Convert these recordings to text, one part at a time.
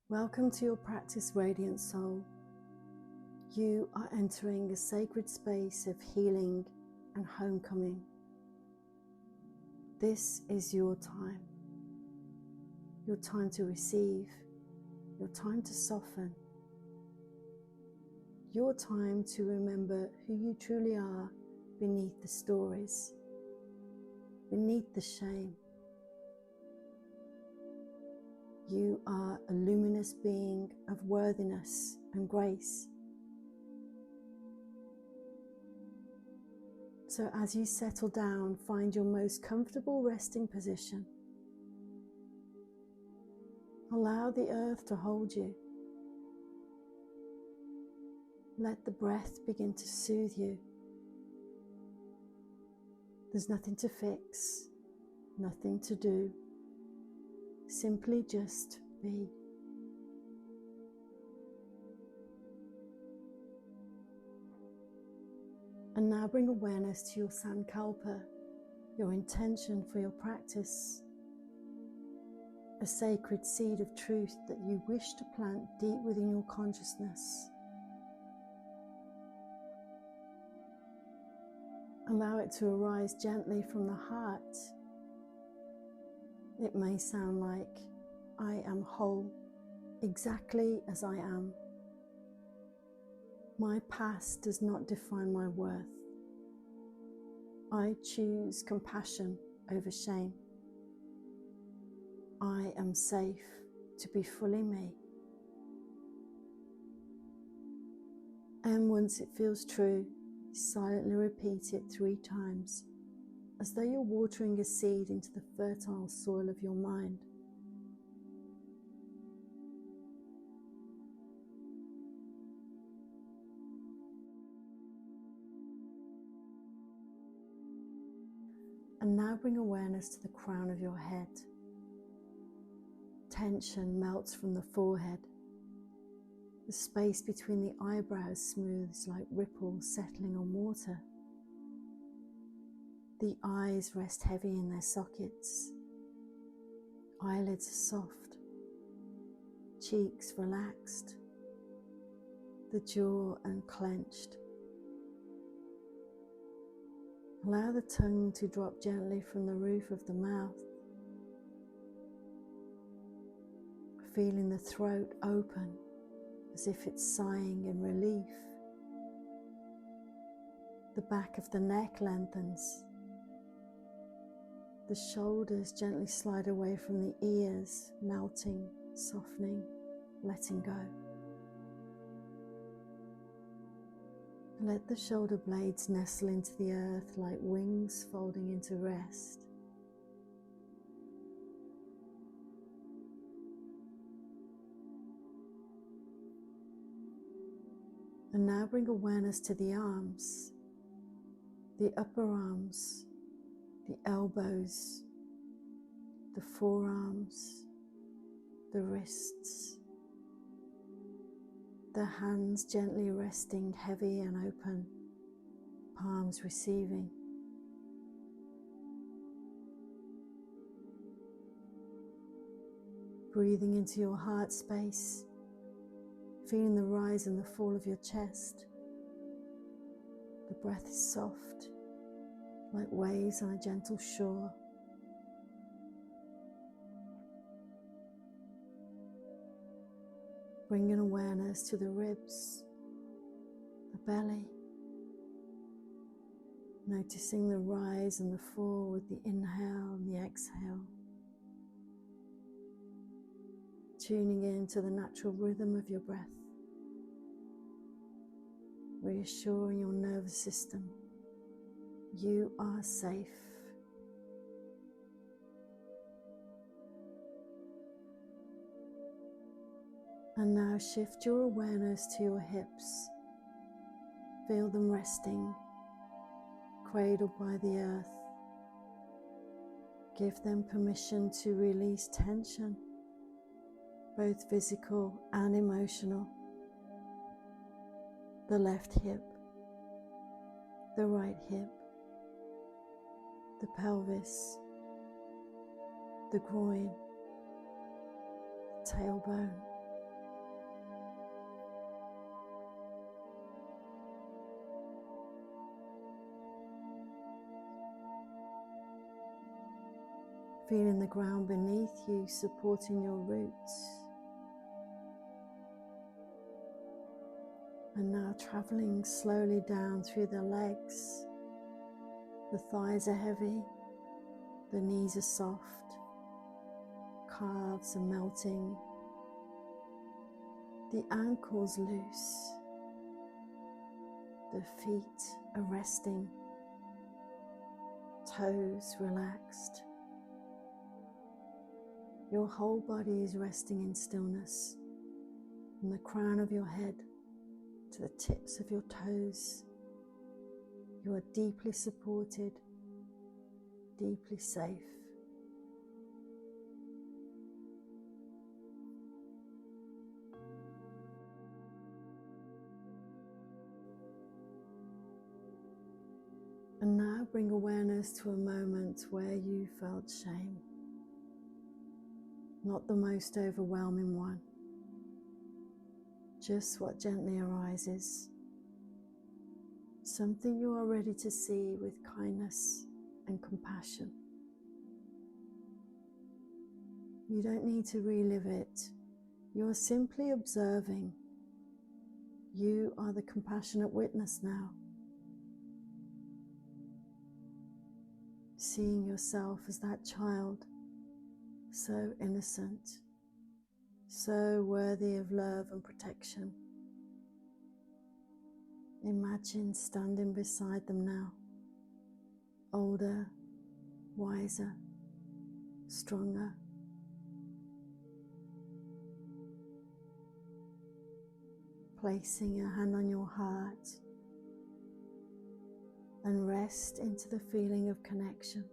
Welcome to your practice, Radiant Soul. You are entering a sacred space of healing and homecoming. This is your time to receive, your time to soften, your time to remember who you truly are beneath the stories, beneath the shame. You are a luminous being of worthiness and grace. So as you settle down, find your most comfortable resting position. Allow the earth to hold you. Let the breath begin to soothe you. There's nothing to fix, nothing to do. Simply just be. And now bring awareness to your sankalpa, your intention for your practice, a sacred seed of truth that you wish to plant deep within your consciousness. Allow it to arise gently from the heart. It may sound like, I am whole, exactly as I am. My past does not define my worth. I choose compassion over shame. I am safe to be fully me. And once it feels true, silently repeat it 3 times, as though you're watering a seed into the fertile soil of your mind. And now bring awareness to the crown of your head. Tension melts from the forehead. The space between the eyebrows smooths like ripples settling on water. The eyes rest heavy in their sockets. Eyelids are soft. Cheeks relaxed. The jaw unclenched. Allow the tongue to drop gently from the roof of the mouth. Feeling the throat open as if it's sighing in relief. The back of the neck lengthens. The shoulders gently slide away from the ears, melting, softening, letting go. Let the shoulder blades nestle into the earth like wings folding into rest. And now bring awareness to the arms, the upper arms, the elbows, the forearms, the wrists, the hands gently resting heavy and open, palms receiving. Breathing into your heart space, feeling the rise and the fall of your chest. The breath is soft, like waves on a gentle shore. Bringing awareness to the ribs, the belly, noticing the rise and the fall with the inhale and the exhale. Tuning in to the natural rhythm of your breath, reassuring your nervous system, you are safe. And now shift your awareness to your hips. Feel them resting, cradled by the earth. Give them permission to release tension, both physical and emotional. The left hip, the right hip, the pelvis, the groin, the tailbone, feeling the ground beneath you supporting your roots. And now traveling slowly down through the legs. The thighs are heavy, the knees are soft, calves are melting, the ankles loose, the feet are resting, toes relaxed. Your whole body is resting in stillness, from the crown of your head to the tips of your toes. You are deeply supported, deeply safe. And now bring awareness to a moment where you felt shame. Not the most overwhelming one, just what gently arises. Something you are ready to see with kindness and compassion. You don't need to relive it. You are simply observing. You are the compassionate witness now. Seeing yourself as that child, so innocent, so worthy of love and protection. Imagine standing beside them now, older, wiser, stronger. Placing your hand on your heart and rest into the feeling of connection.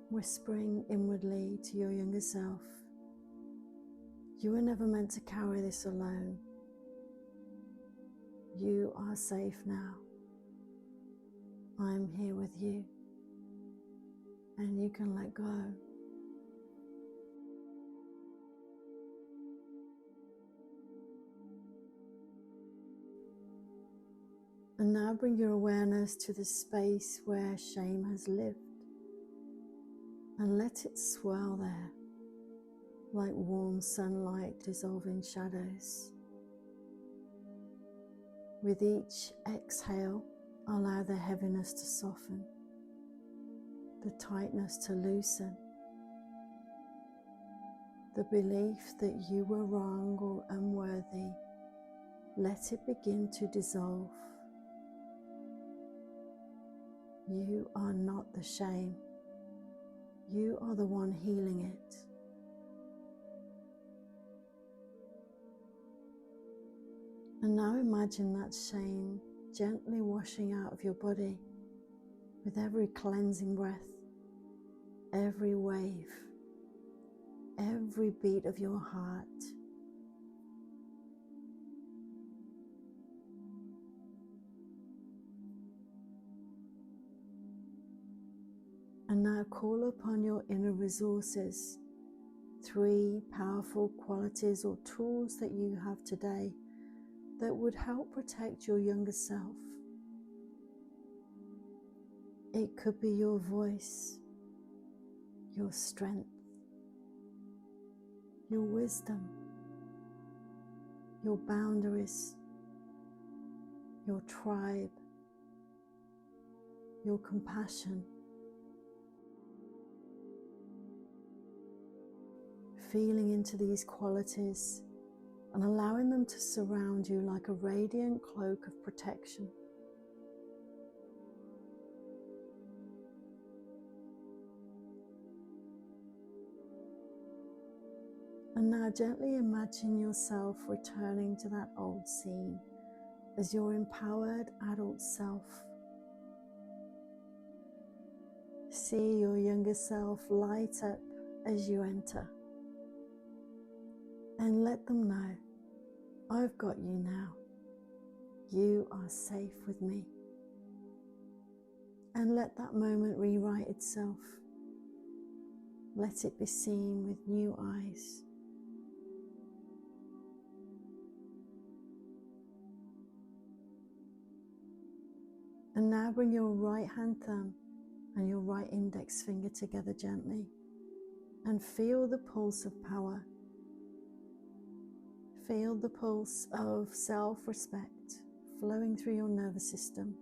Whispering inwardly to your younger self, you were never meant to carry this alone. You are safe now. I'm here with you, and you can let go. And now bring your awareness to the space where shame has lived, and let it swirl there, like warm sunlight dissolving shadows. With each exhale, allow the heaviness to soften, the tightness to loosen, the belief that you were wrong or unworthy, let it begin to dissolve. You are not the shame. You are the one healing it. And now imagine that shame gently washing out of your body with every cleansing breath, every wave, every beat of your heart. And now call upon your inner resources, 3 powerful qualities or tools that you have today that would help protect your younger self. It could be your voice, your strength, your wisdom, your boundaries, your tribe, your compassion. Feeling into these qualities and allowing them to surround you like a radiant cloak of protection. And now gently imagine yourself returning to that old scene as your empowered adult self. See your younger self light up as you enter. And let them know, I've got you now. You are safe with me. And let that moment rewrite itself. Let it be seen with new eyes. And now bring your right hand thumb and your right index finger together gently, and feel the pulse of power. Feel the pulse of self-respect flowing through your nervous system,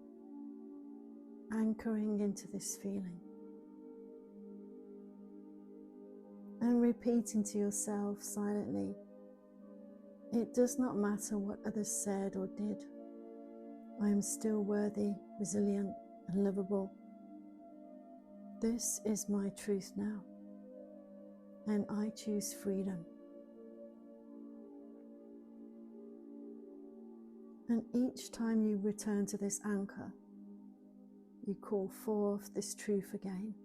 anchoring into this feeling. And repeating to yourself silently, it does not matter what others said or did. I am still worthy, resilient, and lovable. This is my truth now, and I choose freedom. And each time you return to this anchor, you call forth this truth again.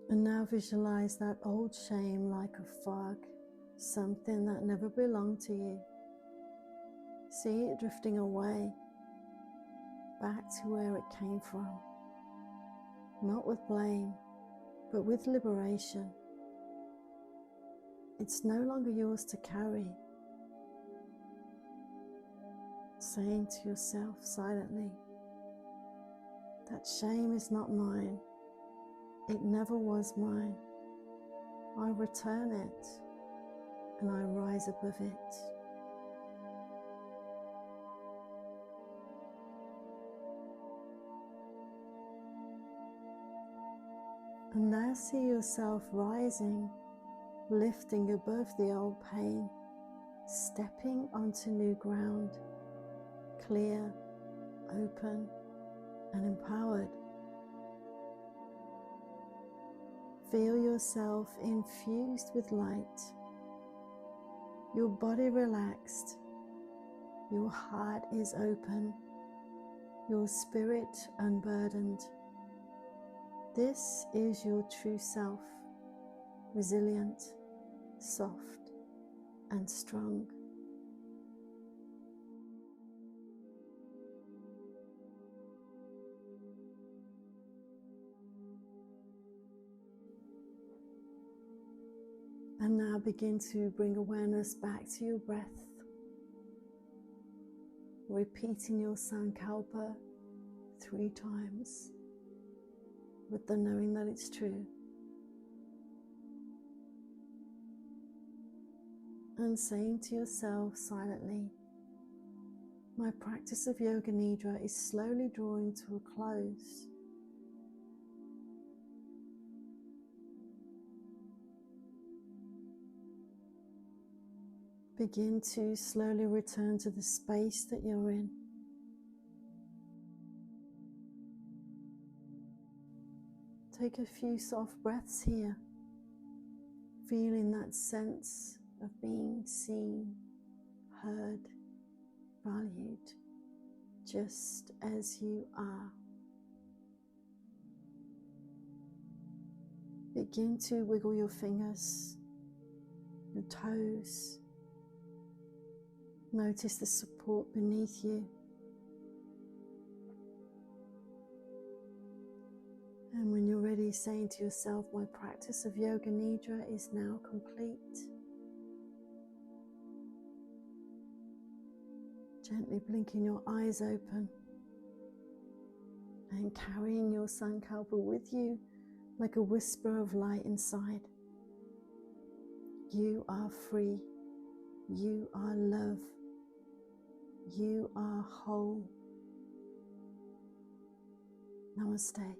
And now visualize that old shame like a fog, something that never belonged to you. See it drifting away, back to where it came from. Not with blame, but with liberation. It's no longer yours to carry. Saying to yourself silently, that shame is not mine. It never was mine. I return it, and I rise above it. And now see yourself rising, lifting above the old pain, stepping onto new ground, clear, open, and empowered. Feel yourself infused with light, your body relaxed, your heart is open, your spirit unburdened. This is your true self, resilient, soft, and strong. And now begin to bring awareness back to your breath, repeating your Sankalpa 3 times with the knowing that it's true. And saying to yourself silently, my practice of Yoga Nidra is slowly drawing to a close. Begin to slowly return to the space that you're in. Take a few soft breaths here, feeling that sense of being seen, heard, valued, just as you are. Begin to wiggle your fingers, your toes. Notice the support beneath you. And when you're ready, saying to yourself, my practice of Yoga Nidra is now complete. Gently blinking your eyes open and carrying your Sankalpa with you like a whisper of light inside. You are free. You are love. You are whole. Namaste.